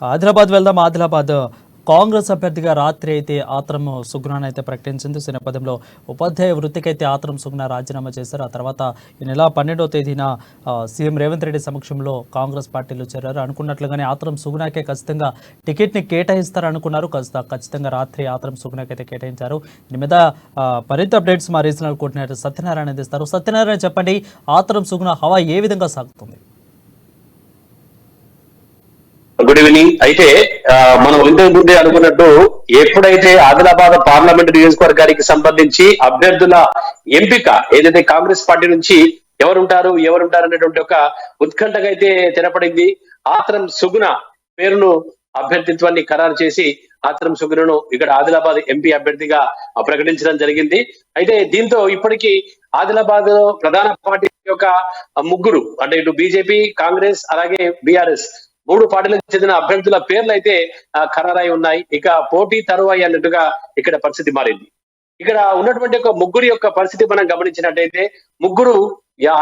ఆదిలాబాద్ వెళ్దాం. ఆదిలాబాద్ కాంగ్రెస్ అభ్యర్థిగా రాత్రి అయితే ఆత్రం సుగ్నాన్ అయితే ప్రకటించింది. ఈ నేపథ్యంలో ఉపాధ్యాయ వృత్తికైతే ఆత్రం సుగ్నా రాజీనామా చేశారు. ఆ తర్వాత ఈ నెల 12వ తేదీన సీఎం రేవంత్ రెడ్డి సమక్షంలో కాంగ్రెస్ పార్టీలో చేరారు. అనుకున్నట్లుగానే ఆత్రం సుగ్నాకే ఖచ్చితంగా టికెట్ని కేటాయిస్తారు అనుకున్నారు. ఖచ్చితంగా రాత్రి ఆత్రం సుగ్నాకి అయితే కేటాయించారు. దీని మీద మరింత అప్డేట్స్ మా రీజనల్ కోఆర్డినేటర్ సత్యనారాయణ అందిస్తారు. సత్యనారాయణ, చెప్పండి, ఆత్రం సుగ్నా హవా ఏ విధంగా సాగుతుంది? Good evening. అయితే మనం ఇంతకు ముందే అనుకున్నట్టు ఎప్పుడైతే ఆదిలాబాద్ పార్లమెంట్ నియోజకవర్గానికి సంబంధించి అభ్యర్థుల ఎంపిక ఏదైతే కాంగ్రెస్ పార్టీ నుంచి ఎవరుంటారు అనేటువంటి ఒక ఉత్కంఠగా అయితే తెరపడింది. ఆత్రం సుగుణ పేరును అభ్యర్థిత్వాన్ని ఖరారు చేసి ఆత్రం సుగుణను ఇక్కడ ఆదిలాబాద్ ఎంపీ అభ్యర్థిగా ప్రకటించడం జరిగింది. అయితే దీంతో ఇప్పటికీ ఆదిలాబాద్ ప్రధాన పార్టీ యొక్క ముగ్గురు, అంటే ఇటు బీజేపీ, కాంగ్రెస్ అలాగే బీఆర్ఎస్, మూడు పార్టీలకు చెందిన అభ్యర్థుల పేర్లు అయితే ఖరారై ఉన్నాయి. ఇక పోటీ తరువాయి అన్నట్టుగా ఇక్కడ పరిస్థితి మారింది. ఇక్కడ ఉన్నటువంటి ఒక ముగ్గురి యొక్క పరిస్థితి మనం గమనించినట్టయితే ముగ్గురు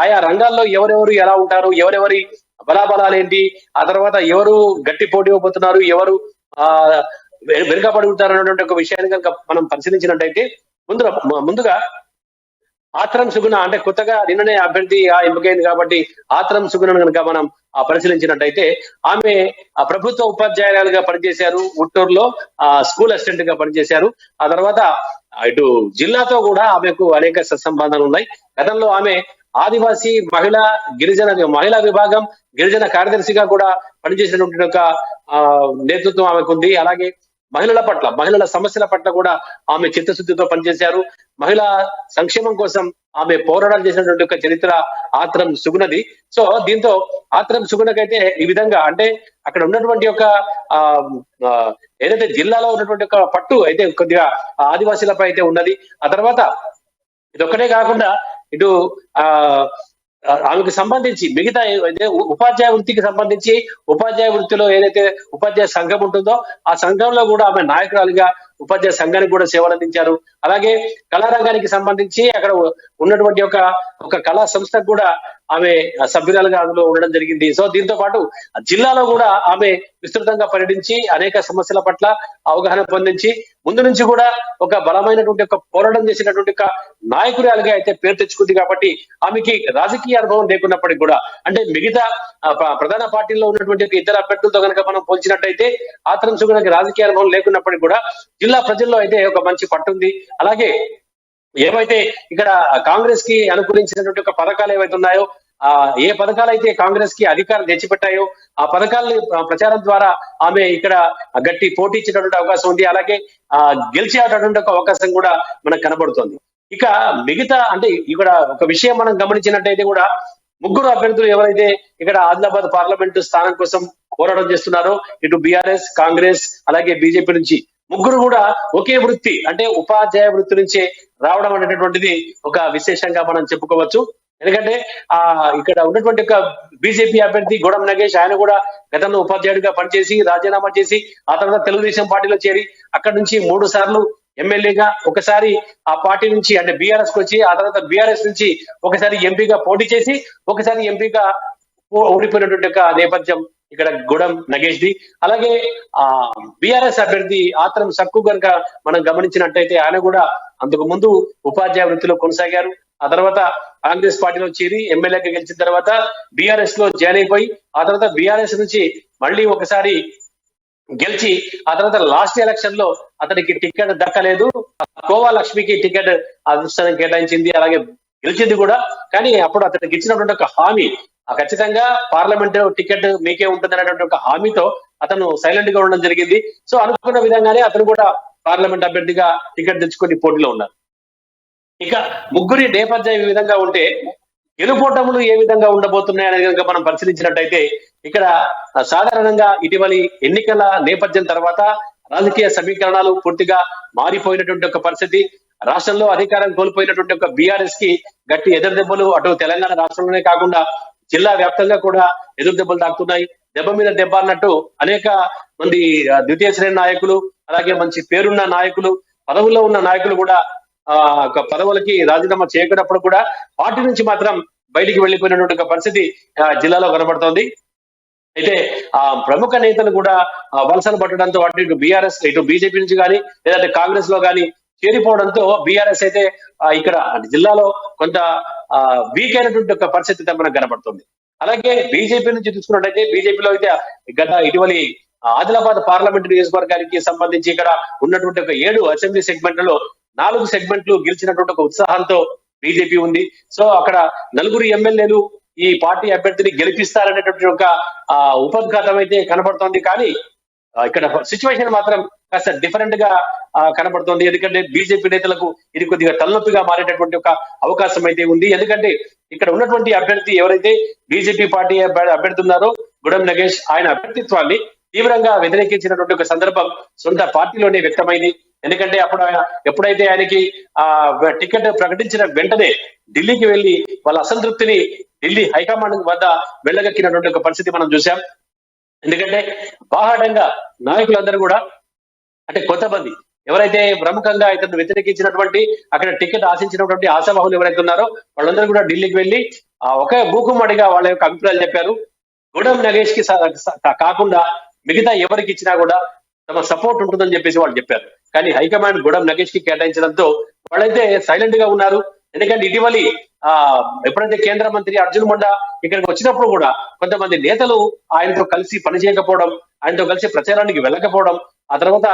ఆయా రంగాల్లో ఎవరెవరు ఎలా ఉంటారు, ఎవరెవరి బలాబలాలు ఏంటి, ఆ తర్వాత ఎవరు గట్టి పోటీ ఇవ్వబోతున్నారు, ఎవరు వెనుకబడి ఉంటారు అన్నటువంటి ఒక విషయాన్ని కనుక మనం పరిశీలించినట్టయితే ముందుగా ఆత్రం సుగుణ, అంటే కొత్తగా నిన్ననే అభ్యర్థి ఎంపికైంది కాబట్టి ఆత్రం సుగుణను కనుక మనం పరిశీలించినట్టయితే ఆమె ప్రభుత్వ ఉపాధ్యాయురాలుగా పనిచేశారు. గుంటూరులో స్కూల్ అసిస్టెంట్ గా పనిచేశారు. ఆ తర్వాత ఇటు జిల్లాతో కూడా ఆమెకు అనేక సత్సంబంధాలు ఉన్నాయి. గతంలో ఆమె ఆదివాసీ మహిళా విభాగం గిరిజన కార్యదర్శిగా కూడా పనిచేసినటువంటి ఒక నేతృత్వం ఆమెకు ఉంది. అలాగే మహిళల సమస్యల పట్ల కూడా ఆమె చిత్తశుద్ధితో పనిచేశారు. మహిళా సంక్షేమం కోసం ఆమె పోరాటాలు చేసినటువంటి ఒక చరిత్ర ఆత్రం సుగుణది. సో దీంతో ఆత్రం సుగుణకైతే ఈ విధంగా, అంటే అక్కడ ఉన్నటువంటి ఒక ఏదైతే జిల్లాలో ఉన్నటువంటి ఒక పట్టు అయితే కొద్దిగా ఆదివాసీలపై అయితే ఉన్నది. ఆ తర్వాత ఇదొక్కటే కాకుండా ఇటు ఆమెకు సంబంధించి మిగతా ఉపాధ్యాయ వృత్తికి సంబంధించి ఉపాధ్యాయ వృత్తిలో ఏదైతే ఉపాధ్యాయ సంఘం ఉంటుందో ఆ సంఘంలో కూడా ఆమె నాయకురాలుగా ఉపాధ్యాయ సంఘానికి కూడా సేవలు అందించారు. అలాగే కళారంగానికి సంబంధించి అక్కడ ఉన్నటువంటి ఒక కళా సంస్థకు కూడా ఆమె సభ్యురాలుగా అందులో ఉండడం జరిగింది. సో దీంతో పాటు జిల్లాలో కూడా ఆమె విస్తృతంగా పర్యటించి అనేక సమస్యల పట్ల అవగాహన పొందించి ముందు నుంచి కూడా ఒక బలమైనటువంటి ఒక పోరాటం చేసినటువంటి ఒక నాయకురాలుగా అయితే పేరు తెచ్చుకుంది. కాబట్టి ఆమెకి రాజకీయ అనుభవం లేకున్నప్పటికీ కూడా, అంటే మిగతా ప్రధాన పార్టీల్లో ఉన్నటువంటి ఇద్దరు అభ్యర్థులతో కనుక మనం పోల్చినట్టయితే ఆత్రం సుగుణకి రాజకీయ అనుభవం లేకున్నప్పటికీ కూడా జిల్లా ప్రజల్లో అయితే ఒక మంచి పట్టుంది. అలాగే ఏవైతే ఇక్కడ కాంగ్రెస్ కి అనుకూలించినటువంటి ఒక పథకాలు ఏవైతే ఉన్నాయో, ఏ పథకాలు అయితే కాంగ్రెస్ కి అధికారం తెచ్చిపెట్టాయో ఆ పథకాలని ప్రచారం ద్వారా ఆమె ఇక్కడ గట్టి పోటీ ఇచ్చేటటువంటి అవకాశం ఉంది. అలాగే గెలిచేటటువంటి ఒక అవకాశం కూడా మనకు కనబడుతుంది. ఇక మిగతా, అంటే ఇక్కడ ఒక విషయం మనం గమనించినట్టయితే కూడా ముగ్గురు అభ్యర్థులు ఎవరైతే ఇక్కడ ఆదిలాబాద్ పార్లమెంటు స్థానం కోసం పోరాటం చేస్తున్నారో, ఇటు బీఆర్ఎస్, కాంగ్రెస్ అలాగే బీజేపీ నుంచి ముగ్గురు కూడా ఒకే వృత్తి, అంటే ఉపాధ్యాయ వృత్తి నుంచే రావడం అనేటటువంటిది ఒక విశేషంగా మనం చెప్పుకోవచ్చు. ఎందుకంటే ఇక్కడ ఉన్నటువంటి ఒక బీజేపీ అభ్యర్థి గూడెం నగేష్, ఆయన కూడా గతంలో ఉపాధ్యాయుడిగా పనిచేసి రాజీనామా చేసి ఆ తర్వాత తెలుగుదేశం పార్టీలో చేరి అక్కడి నుంచి 3 సార్లు ఎమ్మెల్యేగా, ఒకసారి ఆ పార్టీ నుంచి అంటే బీఆర్ఎస్ కు వచ్చి ఆ తర్వాత బీఆర్ఎస్ నుంచి ఒకసారి ఎంపీగా పోటీ చేసి ఒకసారి ఎంపీగా ఓడిపోయినటువంటి ఒక నేపథ్యం ఇక్కడ గూడెం నగేష్ ది. అలాగే బీఆర్ఎస్ అభ్యర్థి ఆత్రం సక్కు కనుక మనం గమనించినట్టయితే ఆయన కూడా అంతకు ముందు ఉపాధ్యాయ వృత్తిలో కొనసాగారు. ఆ తర్వాత కాంగ్రెస్ పార్టీలో చేరి ఎమ్మెల్యేగా గెలిచిన తర్వాత బీఆర్ఎస్ లో జాయిన్ అయిపోయి ఆ తర్వాత బీఆర్ఎస్ నుంచి మళ్ళీ ఒకసారి గెలిచి ఆ తర్వాత లాస్ట్ ఎలక్షన్ లో అతనికి టికెట్ దక్కలేదు. కోవా లక్ష్మికి టికెట్ అదృష్టాన్ని కేటాయించింది, అలాగే గెలిచింది కూడా. కానీ అప్పుడు అతనికి ఇచ్చినటువంటి ఒక హామీ, ఖచ్చితంగా పార్లమెంట్ టికెట్ మీకే ఉంటుంది అనేటువంటి ఒక హామీతో అతను సైలెంట్ గా ఉండడం జరిగింది. సో అనుకున్న విధంగానే అతను కూడా పార్లమెంట్ అభ్యర్థిగా టికెట్ తెచ్చుకొని పోటీలో ఉన్నారు. ఇక ముగ్గురి నేపథ్యం ఈ విధంగా ఉంటే గెలుపోటములు ఏ విధంగా ఉండబోతున్నాయి అనేది కనుక మనం పరిశీలించినట్టయితే ఇక్కడ సాధారణంగా ఇటీవలి ఎన్నికల నేపథ్యం తర్వాత రాజకీయ సమీకరణాలు పూర్తిగా మారిపోయినటువంటి ఒక పరిస్థితి. రాష్ట్రంలో అధికారం కోల్పోయినటువంటి ఒక బీఆర్ఎస్ కి గట్టి ఎదురు దెబ్బలు అటు తెలంగాణ రాష్ట్రంలోనే కాకుండా జిల్లా వ్యాప్తంగా కూడా ఎదురు దెబ్బలు తాకుతున్నాయి. దెబ్బ మీద దెబ్బ అన్నట్టు అనేక మంది ద్వితీయ శ్రేణి నాయకులు, అలాగే మంచి పేరున్న నాయకులు, పదవుల్లో ఉన్న నాయకులు కూడా పదవులకి రాజీనామా చేయకున్నప్పుడు కూడా పార్టీ నుంచి మాత్రం బయటికి వెళ్లిపోయినటువంటి పరిస్థితి జిల్లాలో కనబడుతోంది. అయితే ఆ ప్రముఖ నేతలు కూడా వలసలు పట్టడంతో అటు ఇటు బీఆర్ఎస్ ఇటు బీజేపీ నుంచి కానీ లేదంటే కాంగ్రెస్ లో కానీ చేరిపోవడంతో బీఆర్ఎస్ అయితే ఇక్కడ జిల్లాలో కొంత వీక్ అయినటువంటి ఒక పరిస్థితి మనకు కనబడుతుంది. అలాగే బీజేపీ నుంచి చూసుకున్నట్టయితే బీజేపీలో అయితే గత ఇటీవలి ఆదిలాబాద్ పార్లమెంటు నియోజకవర్గానికి సంబంధించి ఇక్కడ ఉన్నటువంటి ఒక 7 అసెంబ్లీ సెగ్మెంట్లలో 4 సెగ్మెంట్లు గెలిచినటువంటి ఒక ఉత్సాహంతో బీజేపీ ఉంది. సో అక్కడ 4 ఎమ్మెల్యేలు ఈ పార్టీ అభ్యర్థిని గెలిపిస్తారనేటువంటి ఒక ఉపద్ఘాతం అయితే కనబడుతోంది. కానీ ఇక్కడ సిచ్యువేషన్ మాత్రం కాస్త డిఫరెంట్ గా కనబడుతోంది. ఎందుకంటే బీజేపీ నేతలకు ఇది కొద్దిగా తలనొప్పిగా మారేటటువంటి ఒక అవకాశం అయితే ఉంది. ఎందుకంటే ఇక్కడ ఉన్నటువంటి అభ్యర్థి ఎవరైతే బీజేపీ పార్టీ అభ్యర్థి ఉన్నారో గుడం నగేష్, ఆయన అభ్యర్థిత్వాన్ని తీవ్రంగా వ్యతిరేకించినటువంటి ఒక సందర్భం సొంత పార్టీలోనే వ్యక్తమైంది. ఎందుకంటే అప్పుడు ఆయన ఎప్పుడైతే ఆయనకి టికెట్ ప్రకటించిన వెంటనే ఢిల్లీకి వెళ్లి వాళ్ళ అసంతృప్తిని ఢిల్లీ హైకమాండ్ వద్ద వెళ్ళగక్కినటువంటి ఒక పరిస్థితి మనం చూసాం. ఎందుకంటే బాహాటంగా నాయకులందరూ కూడా అంటే కొంతమంది ఎవరైతే ప్రముఖంగా ఇతను వ్యతిరేకించినటువంటి అక్కడ టికెట్ ఆశించినటువంటి ఆశావాహులు ఎవరైతే ఉన్నారో వాళ్ళందరూ కూడా ఢిల్లీకి వెళ్లి ఒకే మూకుమ్మడిగా వాళ్ళ యొక్క అభిప్రాయాలు చెప్పారు. గుడం నగేష్ కి కాకుండా మిగతా ఎవరికి ఇచ్చినా కూడా తమ సపోర్ట్ ఉంటుందని చెప్పేసి వాళ్ళు చెప్పారు. కానీ హైకమాండ్ గుడం నగేష్ కి కేటాయించడంతో వాళ్ళైతే సైలెంట్ గా ఉన్నారు. ఎందుకంటే ఇటీవలి ఎప్పుడైతే కేంద్ర మంత్రి అర్జున్ ముండా ఇక్కడికి వచ్చినప్పుడు కూడా కొంతమంది నేతలు ఆయనతో కలిసి పనిచేయకపోవడం, ఆయనతో కలిసి ప్రచారానికి వెళ్ళకపోవడం, ఆ తర్వాత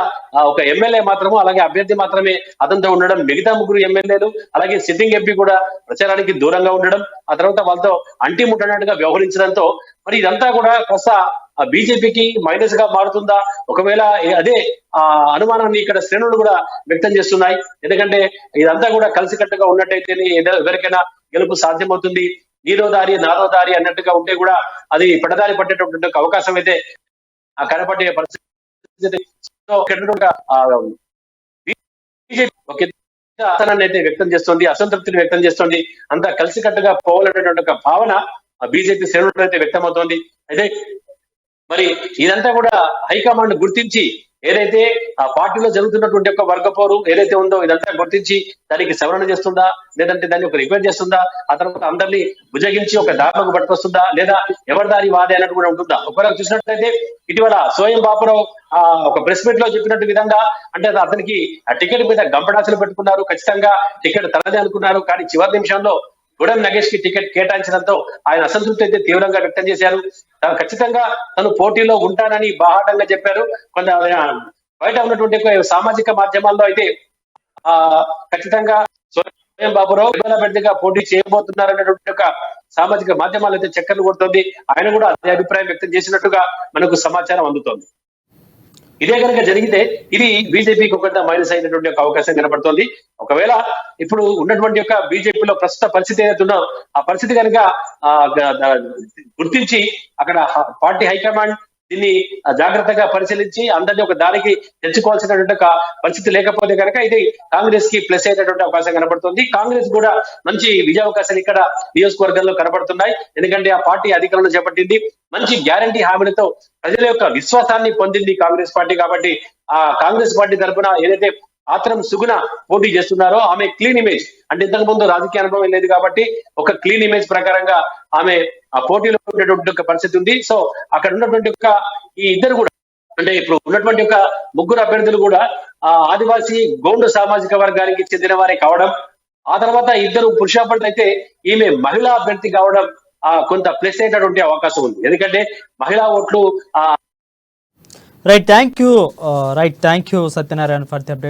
ఒక ఎమ్మెల్యే మాత్రము అలాగే అభ్యర్థి మాత్రమే అతనితో ఉండడం, మిగతా 3 ఎమ్మెల్యేలు అలాగే సిట్టింగ్ ఎంపీ కూడా ప్రచారానికి దూరంగా ఉండడం, ఆ తర్వాత వాళ్ళతో అంటి ముట్టనట్టుగా వ్యవహరించడంతో మరి ఇదంతా కూడా కాస్త బీజేపీకి మైనస్ గా మారుతుందా? ఒకవేళ అదే అనుమానాన్ని ఇక్కడ శ్రేణులు కూడా వ్యక్తం చేస్తున్నాయి. ఎందుకంటే ఇదంతా కూడా కలిసికట్టుగా ఉన్నట్టయితేనే ఎవరికైనా గెలుపు సాధ్యమవుతుంది. నీదో దారి నాదో దారి అన్నట్టుగా ఉంటే కూడా అది పెడదారి పట్టేటటువంటి అవకాశం అయితే కనపడే పరిస్థితి అయితే వ్యక్తం చేస్తుంది, అసంతృప్తిని వ్యక్తం చేస్తుంది. అంతా కలిసికట్టుగా పోవాలనేటువంటి ఒక భావన బీజేపీ శ్రేణులు అయితే వ్యక్తమవుతోంది. అయితే మరి ఇదంతా కూడా హైకమాండ్ గుర్తించి ఏదైతే ఆ పార్టీలో జరుగుతున్నటువంటి ఒక వర్గపోరు ఏదైతే ఉందో ఇదంతా గుర్తించి దానికి సవరణ చేస్తుందా, లేదంటే దాన్ని ఒక రిపేర్ చేస్తుందా, ఆ తర్వాత అందరినీ భుజగించి ఒక దారిలోకి పట్టుకొస్తుందా, లేదా ఎవరి దారి వాదే అన్నట్టు కూడా ఉంటుందా? ఒకవేళ చూసినట్లయితే ఇటీవల స్వయం బాపురావు ఒక ప్రెస్ మీట్ లో చెప్పినట్టు విధంగా అంటే అతనికి ఆ టికెట్ మీద గంపడాసులు పెట్టుకున్నారు, ఖచ్చితంగా టికెట్ తనదే అనుకున్నారు. కానీ చివరి నిమిషంలో గుడం నగేష్ కి టికెట్ కేటాయించడంతో ఆయన అసంతృప్తి అయితే తీవ్రంగా వ్యక్తం చేశారు. ఖచ్చితంగా తను పోటీలో ఉంటానని బాహాటంగా చెప్పారు. కొంత బయట ఉన్నటువంటి సామాజిక మాధ్యమాల్లో అయితే ఖచ్చితంగా స్వయం బాబురావు అభ్యర్థిగా పోటీ చేయబోతున్నారనేటువంటి ఒక సామాజిక మాధ్యమాలు అయితే చక్కర్లు కొడుతుంది. ఆయన కూడా అదే అభిప్రాయం వ్యక్తం చేసినట్టుగా మనకు సమాచారం అందుతోంది. ఇదే కనుక జరిగితే ఇది బీజేపీకి ఒక మైనస్ అయినటువంటి ఒక అవకాశం కనబడుతోంది. ఒకవేళ ఇప్పుడు ఉన్నటువంటి యొక్క బీజేపీలో ప్రస్తుత పరిస్థితి ఏదైతుందో ఆ పరిస్థితి కనుక గుర్తించి అక్కడ పార్టీ హైకమాండ్ దీన్ని జాగ్రత్తగా పరిశీలించి అందరినీ ఒక దారికి తెచ్చుకోవాల్సినటువంటి ఒక పరిస్థితి లేకపోతే కనుక ఇది కాంగ్రెస్ కి ప్లస్ అయ్యేటటువంటి అవకాశం కనబడుతుంది. కాంగ్రెస్ కూడా మంచి విజయావకాశాలు ఇక్కడ నియోజకవర్గంలో కనబడుతున్నాయి. ఎందుకంటే ఆ పార్టీ అధికారంలో చేపట్టింది, మంచి గ్యారంటీ హామీలతో ప్రజల యొక్క విశ్వాసాన్ని పొందింది కాంగ్రెస్ పార్టీ. కాబట్టి ఆ కాంగ్రెస్ పార్టీ తరఫున ఏదైతే ఆత్రం సుగుణ పోటీ చేస్తున్నారో ఆమె క్లీన్ ఇమేజ్ అంటే ఇంతకు ముందు రాజకీయ అనుభవం లేదు కాబట్టి ఒక క్లీన్ ఇమేజ్ ప్రకారంగా ఆమె ఆ పోటీలో ఉండేటువంటి ఒక పరిస్థితి ఉంది. సో అక్కడ ఉన్నటువంటి ఒక ఈ ఇద్దరు కూడా అంటే ఇప్పుడు ఉన్నటువంటి ఒక 3 అభ్యర్థులు కూడా ఆదివాసీ గౌండు సామాజిక వర్గానికి చెందిన వారే కావడం, ఆ తర్వాత 2 పురుషాభ్యర్థులు అయితే ఈమె మహిళా అభ్యర్థి కావడం కొంత ప్లస్ అయ్యేటటువంటి అవకాశం ఉంది. ఎందుకంటే మహిళా ఓట్లు right thank you Satyanarayana for the update.